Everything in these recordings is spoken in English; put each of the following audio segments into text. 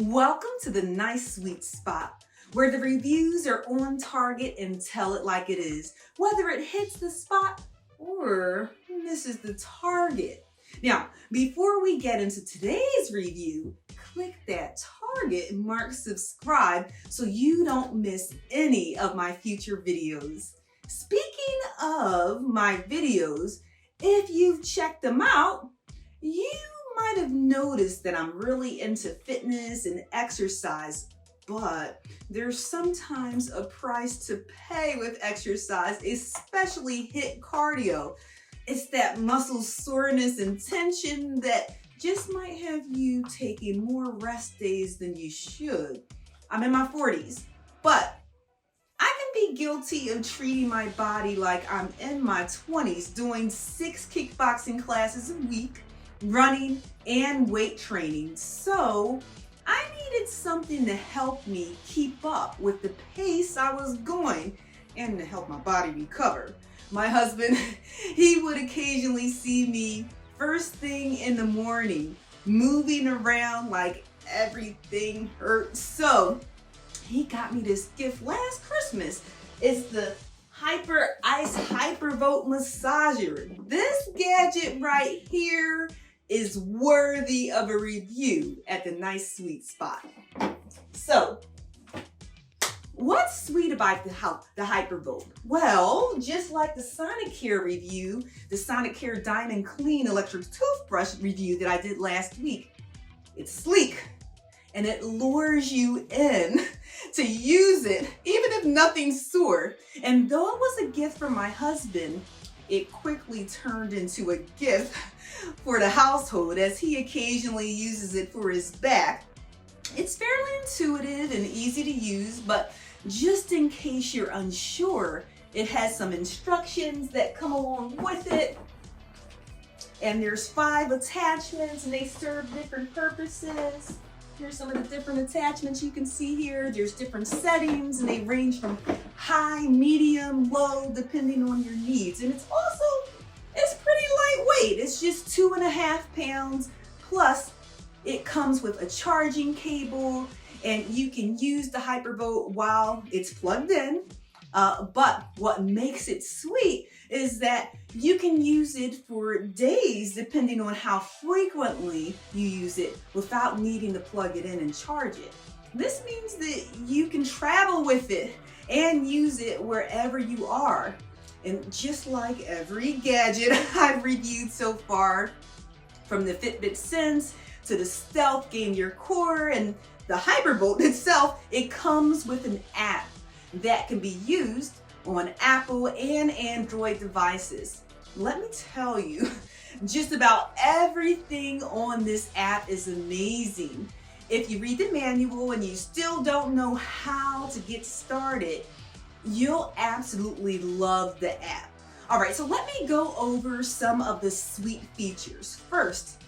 Welcome to the nice sweet spot where the reviews are on target and tell it like it is, whether it hits the spot or misses the target. Now, before we get into today's review, click that target and mark subscribe so you don't miss any of my future videos. Speaking of my videos, if you've checked them out, you might have noticed that I'm really into fitness and exercise, but there's sometimes a price to pay with exercise, especially HIIT cardio. It's that muscle soreness and tension that just might have you taking more rest days than you should. I'm in my 40s, but I can be guilty of treating my body like I'm in my 20s, doing 6 kickboxing classes a week, running and weight training. So I needed something to help me keep up with the pace I was going and to help my body recover. My husband, he would occasionally see me first thing in the morning, moving around like everything hurt. So he got me this gift last Christmas. It's the Hyperice Hypervolt massager. This gadget right here is worthy of a review at the nice sweet spot. So, what's sweet about the Hypervolt? Well, just like the Sonicare review, the Sonicare Diamond Clean electric toothbrush review that I did last week, it's sleek and it lures you in to use it even if nothing's sore. And though it was a gift from my husband, it quickly turned into a gift for the household as he occasionally uses it for his back. It's fairly intuitive and easy to use, but just in case you're unsure, it has some instructions that come along with it. And there's 5 attachments and they serve different purposes. Here's some of the different attachments you can see here. There's different settings and they range from high, medium, low, depending on your needs. And it's pretty lightweight. It's just 2.5 pounds. Plus it comes with a charging cable and you can use the Hypervolt while it's plugged in. But what makes it sweet is that you can use it for days depending on how frequently you use it without needing to plug it in and charge it. This means that you can travel with it and use it wherever you are. And just like every gadget I've reviewed so far, from the Fitbit Sense to the Stealth Gain Your Core and the Hypervolt itself, it comes with an app that can be used on Apple and Android devices. Let me tell you, just about everything on this app is amazing. If you read the manual and you still don't know how to get started, you'll absolutely love the app. All right, so let me go over some of the sweet features. First,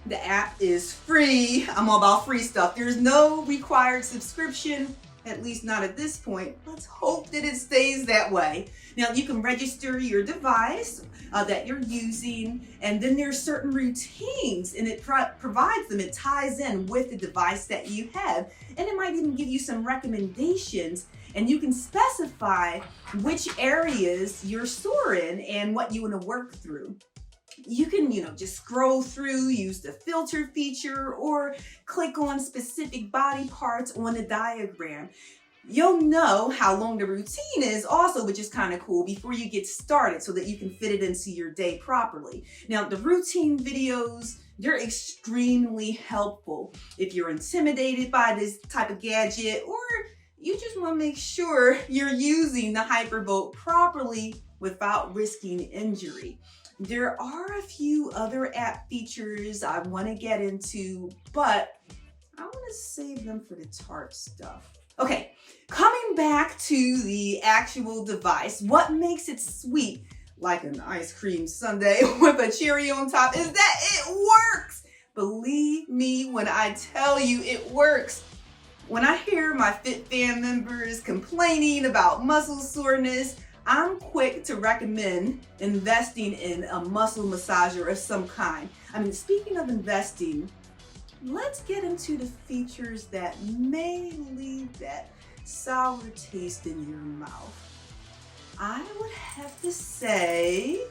the app is free. I'm all about free stuff. There's no required subscription, at least not at this point. Let's hope that it stays that way. Now you can register your device that you're using, and then there's certain routines and it provides them, it ties in with the device that you have. And it might even give you some recommendations and you can specify which areas you're sore in and what you want to work through. You can, just scroll through, use the filter feature, or click on specific body parts on the diagram. You'll know how long the routine is also, which is kind of cool, before you get started so that you can fit it into your day properly. Now, the routine videos, they're extremely helpful if you're intimidated by this type of gadget or you just want to make sure you're using the Hypervolt properly without risking injury. There are a few other app features I want to get into, but I want to save them for the tart stuff. Okay, coming back to the actual device, what makes it sweet like an ice cream sundae with a cherry on top is that it works. Believe me when I tell you it works. When I hear my FitFam members complaining about muscle soreness, I'm quick to recommend investing in a muscle massager of some kind. I mean, speaking of investing, let's get into the features that may leave that sour taste in your mouth. I would have to say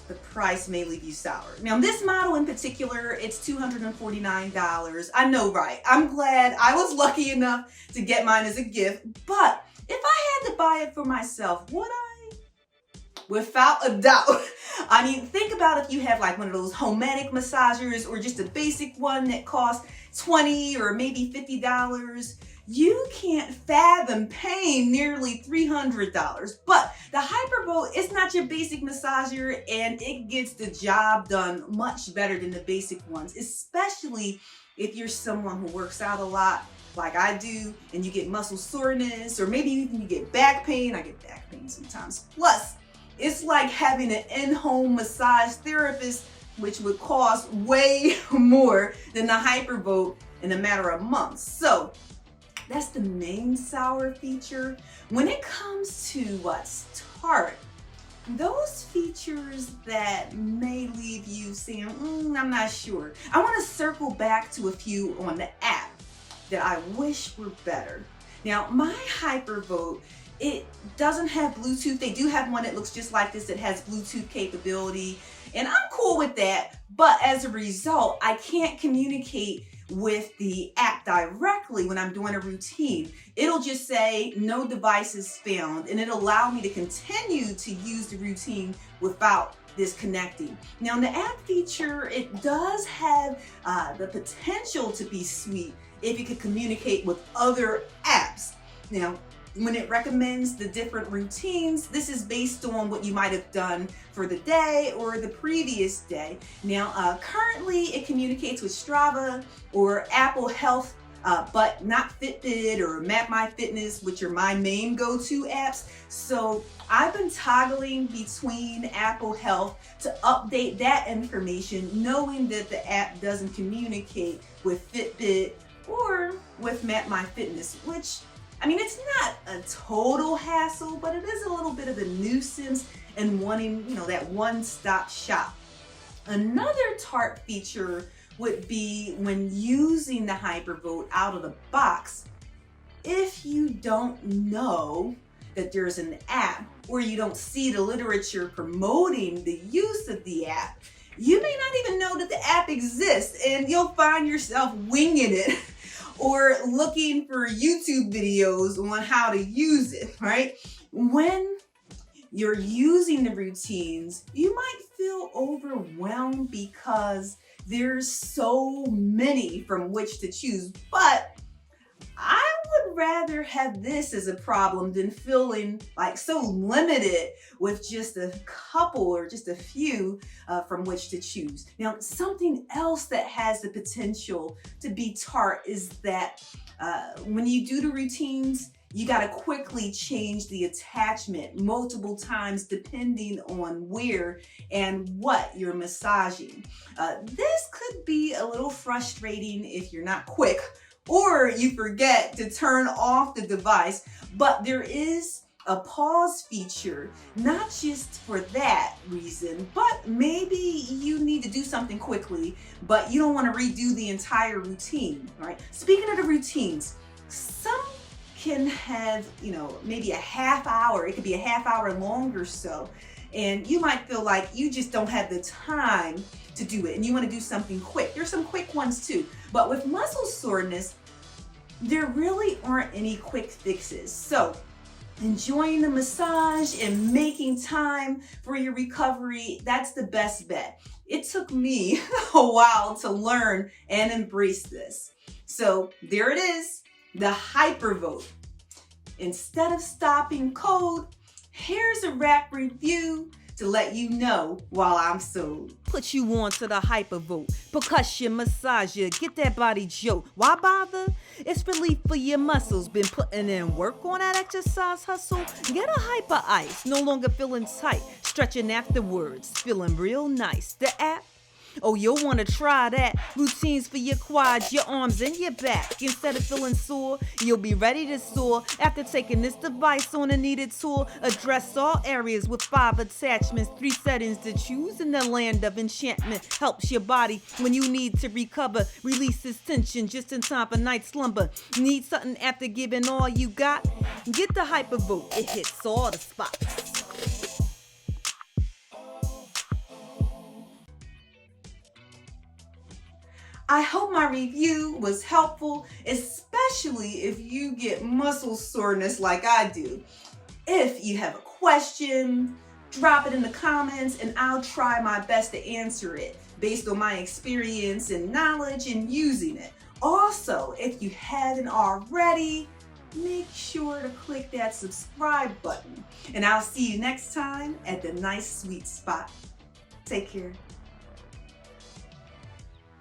the price may leave you sour. Now, this model in particular, it's $249. I know, right? I'm glad I was lucky enough to get mine as a gift, but if I had to buy it for myself, would I? Without a doubt. I mean, think about if you have like one of those homematic massagers or just a basic one that costs $20 or maybe $50. You can't fathom paying nearly $300. But the Hypervolt is not your basic massager, and it gets the job done much better than the basic ones, especially if you're someone who works out a lot like I do, and you get muscle soreness, or maybe even you get back pain. I get back pain sometimes. Plus, it's like having an in-home massage therapist, which would cost way more than the Hypervolt in a matter of months. So that's the main sour feature. When it comes to what's tart, those features that may leave you saying, I'm not sure. I want to circle back to a few on the app that I wish were better. Now, my Hypervolt, it doesn't have Bluetooth. They do have one that looks just like this that has Bluetooth capability, and I'm cool with that. But as a result, I can't communicate with the app directly when I'm doing a routine. It'll just say no devices found, and it'll allow me to continue to use the routine without disconnecting. Now, in the app feature, it does have the potential to be sweet if it could communicate with other apps. Now, when it recommends the different routines, this is based on what you might have done for the day or the previous day. Now, currently it communicates with Strava or Apple Health, but not Fitbit or MapMyFitness, which are my main go-to apps. So I've been toggling between Apple Health to update that information, knowing that the app doesn't communicate with Fitbit or with MapMyFitness, which, I mean, it's not a total hassle, but it is a little bit of a nuisance and wanting, that one-stop shop. Another tart feature would be when using the Hypervolt out of the box. If you don't know that there's an app, or you don't see the literature promoting the use of the app, you may not even know that the app exists, and you'll find yourself winging it or looking for YouTube videos on how to use it, right? When you're using the routines, you might feel overwhelmed because there's so many from which to choose, but I would rather have this as a problem than feeling like so limited with just a couple or just a few from which to choose. Now, something else that has the potential to be tart is that when you do the routines, you got to quickly change the attachment multiple times depending on where and what you're massaging. This could be a little frustrating if you're not quick or you forget to turn off the device, but there is a pause feature, not just for that reason, but maybe you need to do something quickly, but you don't want to redo the entire routine, right? Speaking of the routines, some can have, maybe a half hour. It could be a half hour long or so. And you might feel like you just don't have the time to do it and you want to do something quick. There's some quick ones too. But with muscle soreness, there really aren't any quick fixes. So enjoying the massage and making time for your recovery, that's the best bet. It took me a while to learn and embrace this. So there it is. The Hypervolt. Instead of stopping cold, here's a rap review to let you know while I'm sold. Put you on to the Hypervolt. Percussion massager. Get that body joke. Why bother? It's relief for your muscles. Been putting in work on that exercise hustle? Get a Hyper Ice. No longer feeling tight. Stretching afterwards. Feeling real nice. The app Oh, you'll want to try that. Routines for your quads, your arms, and your back. Instead of feeling sore, you'll be ready to soar. After taking this device on a needed tour, address all areas with 5 attachments, 3 settings to choose in the land of enchantment. Helps your body when you need to recover. Releases tension just in time for night slumber. Need something after giving all you got? Get the Hypervolt, it hits all the spots. I hope my review was helpful, especially if you get muscle soreness like I do. If you have a question, drop it in the comments and I'll try my best to answer it based on my experience and knowledge in using it. Also, if you haven't already, make sure to click that subscribe button. And I'll see you next time at the nice sweet spot. Take care.